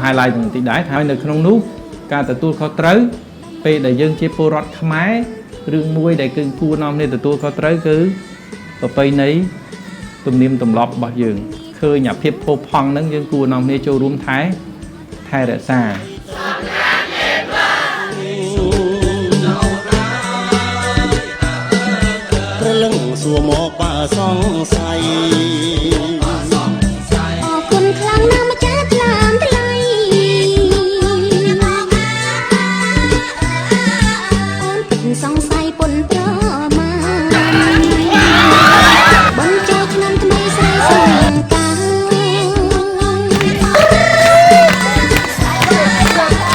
highlight បន្តិចដែរថានៅក្នុងនោះការទទួលខុសត្រូវពេលដែលយើងជាពលរដ្ឋខ្មែររឿងមួយដែលគឺគួរនាំគ្នាទទួលខុសត្រូវគឺប្រពៃណីទំនៀមទម្លាប់របស់យើងឃើញអាភាពផូរផង់ហ្នឹងយើងគួរនាំគ្នាចូលរួមថែរក្សាព្រលឹងសួរមកបើសង្ស័យអរគុណខ្លាំងណាស់ម្ចាស់ថ្លាមថ្លៃអូនពិតសង្ស័យពុនប្រមាបងចូលឆ្នាំថ្មីស្រីសង្កា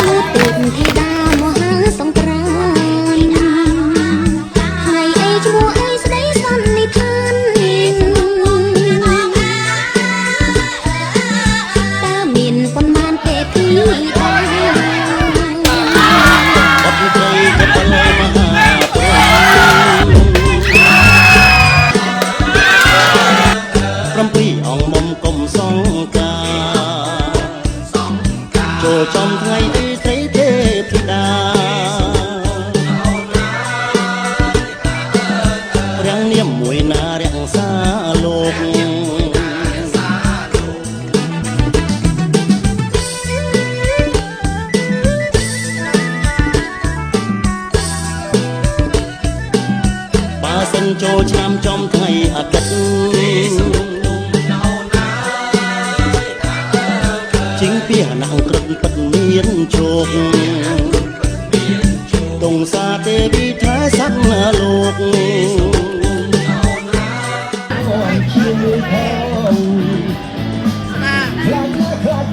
លោកទេពធីតាមហាសង្ក្រាន្តថ្ងៃអីឈ្មោះអីស្ដីសន្និដ្ឋានតើមានប៉ុន្មានទេធីតាអត់ព្រៃកបលមហា7អង្គមុំគុំសង្កាចូលចំថ្ងៃទីស្រីទេធីតារាំងនាមមួយណារាំងសាលោកបើសិនចូលឆ្នាំចំថ្ងៃអាទិត្យជីងពីណាំងក្រឹតពិតមានជោគតុងសាទេវីថែសក្តិលោកអូនជាមួយផងខ្លាចខ្លាច